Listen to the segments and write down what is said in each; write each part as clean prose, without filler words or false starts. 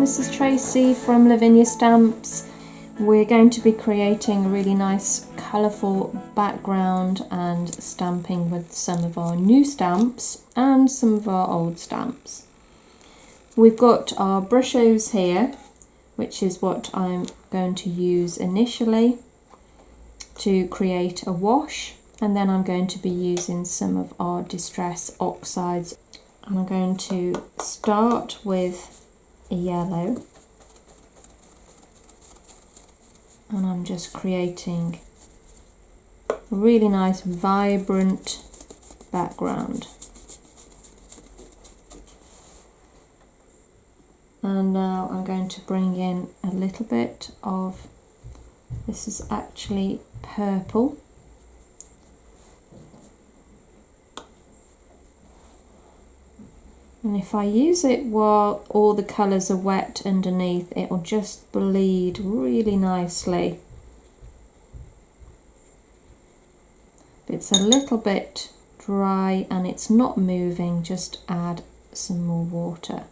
this is Tracy from Lavinia Stamps. We're going to be creating a really nice colourful background and stamping with some of our new stamps and some of our old stamps. We've got our Brushos here, which is what I'm going to use initially to create a wash, and then I'm going to be using some of our Distress Oxides. I'm going to start with a yellow, and I'm just creating a really nice vibrant background. And now I'm going to bring in a little bit of, this is actually purple. And if I use it while all the colours are wet underneath, it will just bleed really nicely. If it's a little bit dry and it's not moving, just add some more water.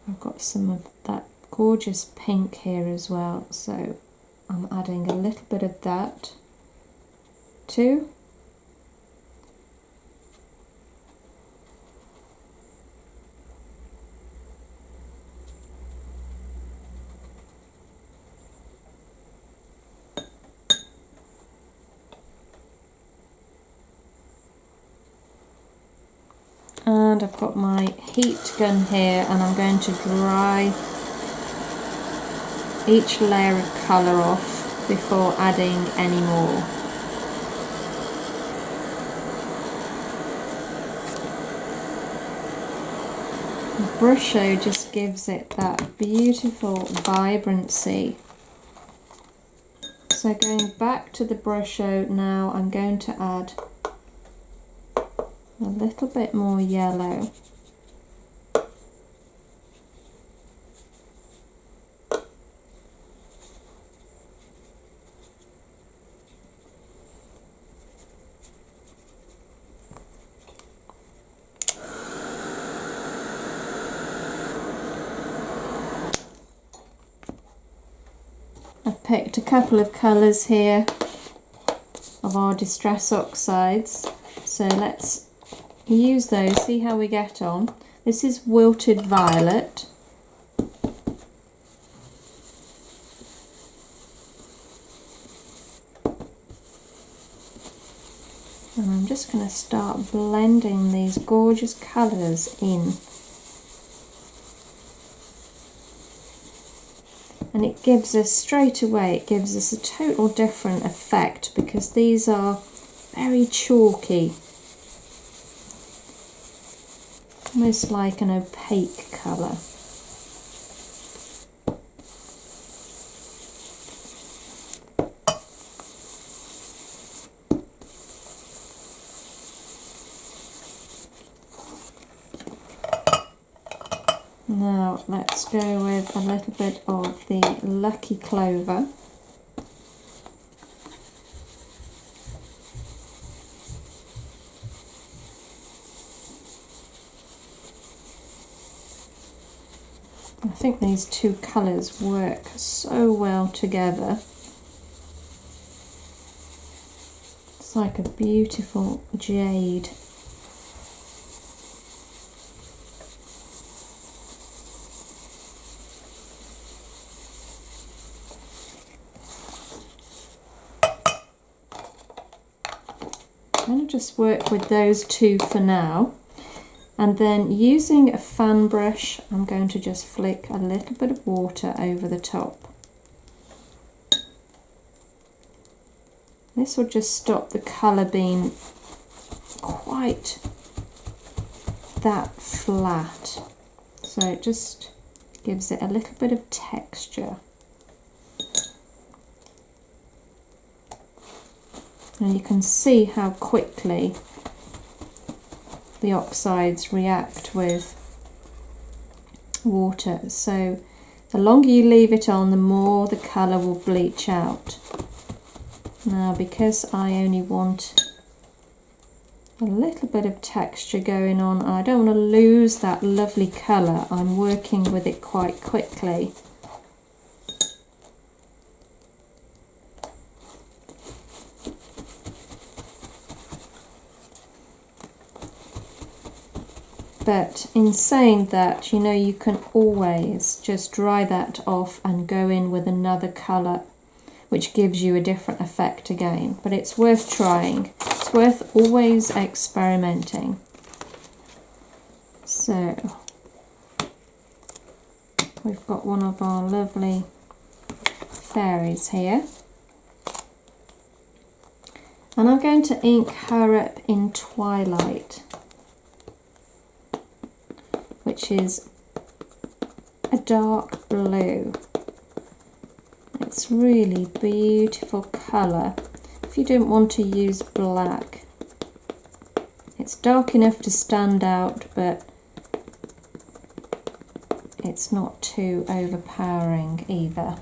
I've got some of that gorgeous pink here as well, so I'm adding a little bit of that too. And I've got my heat gun here, and I'm going to dry each layer of colour off before adding any more. The Brusho just gives it that beautiful vibrancy. So going back to the Brusho now, I'm going to add a little bit more yellow. I've picked a couple of colours here of our Distress Oxides, so let's use those, see how we get on. This is Wilted Violet. And I'm just going to start blending these gorgeous colours in. And it gives us, straight away, it gives us a total different effect because these are very chalky. Almost like an opaque colour. Now let's go with a little bit of the Lucky Clover. I think these two colours work so well together. It's like a beautiful jade. I'm going to just work with those two for now. And then using a fan brush, I'm going to just flick a little bit of water over the top. This will just stop the colour being quite that flat. So it just gives it a little bit of texture. And you can see how quickly the oxides react with water. So the longer you leave it on, the more the colour will bleach out. Now because I only want a little bit of texture going on. I don't want to lose that lovely colour. I'm working with it quite quickly. But in saying that, you know, you can always just dry that off and go in with another colour, which gives you a different effect again. But it's worth trying. It's worth always experimenting. So we've got one of our lovely fairies here. And I'm going to ink her up in Twilight, which is a dark blue. It's really beautiful colour. If you don't want to use black, it's dark enough to stand out, but it's not too overpowering either.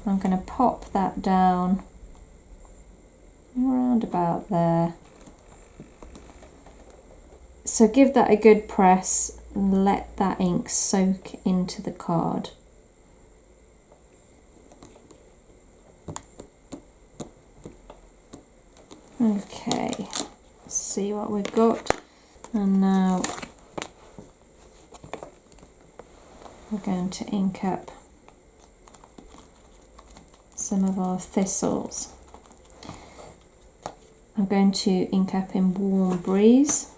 I'm going to pop that down around about there. So give that a good press and let that ink soak into the card. Okay, let's see what we've got. And now we're going to ink up some of our thistles. I'm going to ink up in Warm Breeze.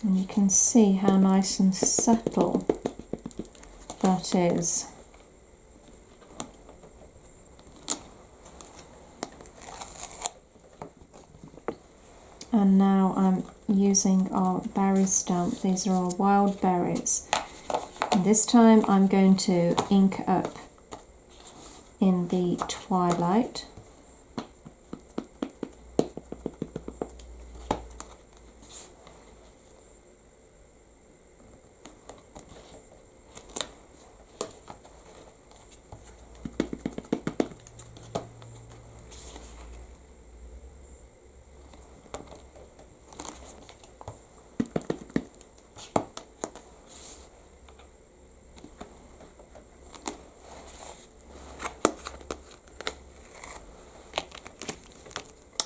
And you can see how nice and subtle that is. And now I'm using our berry stamp. These are our wild berries. And this time I'm going to ink up in the Twilight.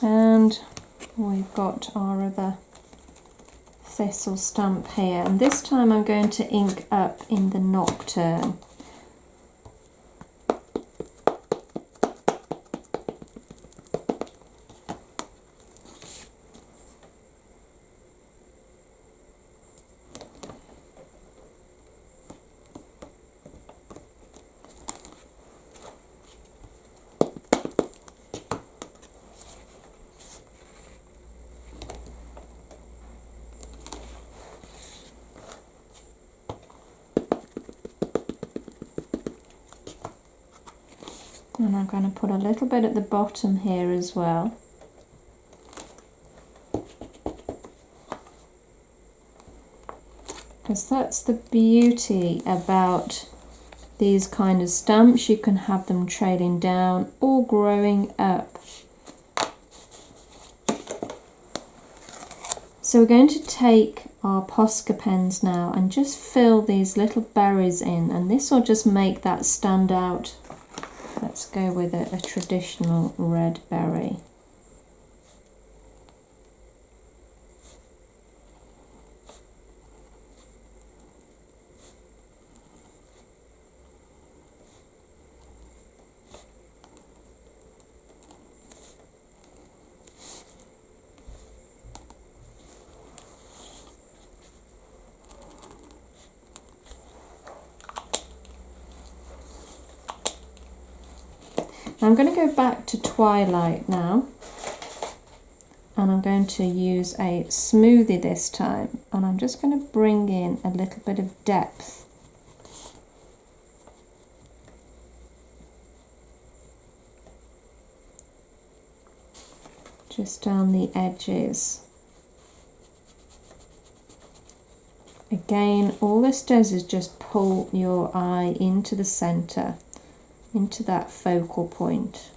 And we've got our other thistle stamp here, and this time I'm going to ink up in the Nocturne. And I'm going to put a little bit at the bottom here as well. Because that's the beauty about these kind of stamps. You can have them trailing down or growing up. So we're going to take our Posca pens now and just fill these little berries in, and this will just make that stand out. Let's go with a traditional red berry. I'm going to go back to Twilight now, and I'm going to use a smoothie this time, and I'm just going to bring in a little bit of depth. Just down the edges. Again, all this does is just pull your eye into the centre, into that focal point.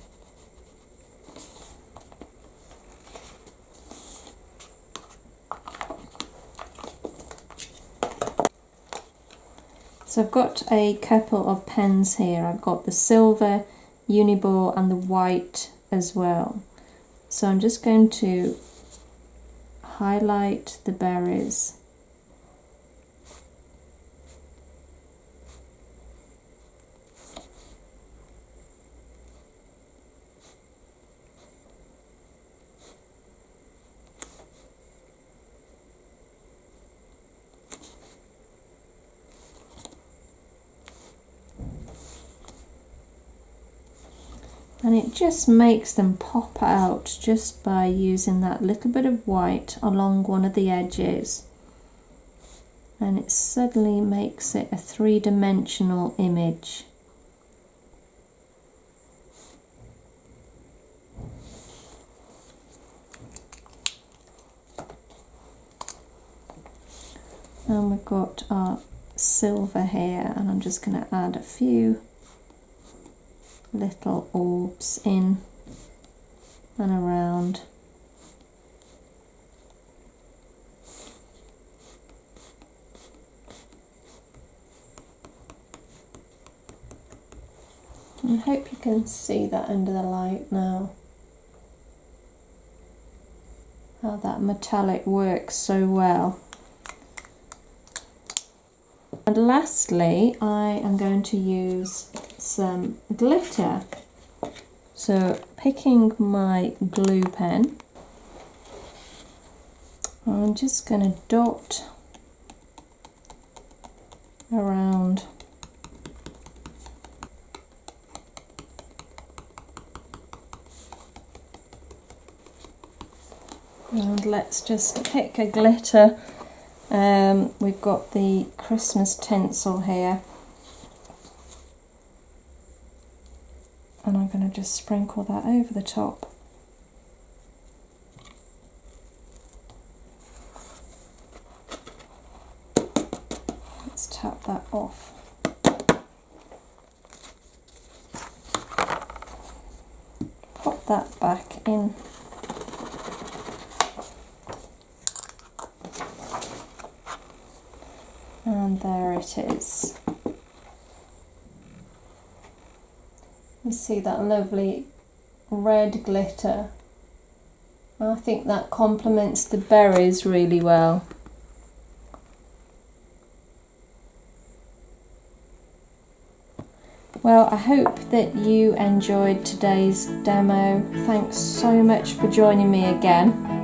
So I've got a couple of pens here. I've got the silver Uniball and the white as well. So I'm just going to highlight the berries. And it just makes them pop out just by using that little bit of white along one of the edges. And it suddenly makes it a three-dimensional image. And we've got our silver here, and I'm just going to add a few little orbs in and around. I hope you can see that under the light now, how that metallic works so well. And lastly, I am going to use some glitter. So picking my glue pen, I'm just going to dot around and let's just pick a glitter. We've got the Christmas tinsel here, and I'm going to just sprinkle that over the top. Let's tap that off. Pop that back in. And there it is. You see that lovely red glitter. I think that complements the berries really well. Well, I hope that you enjoyed today's demo. Thanks so much for joining me again.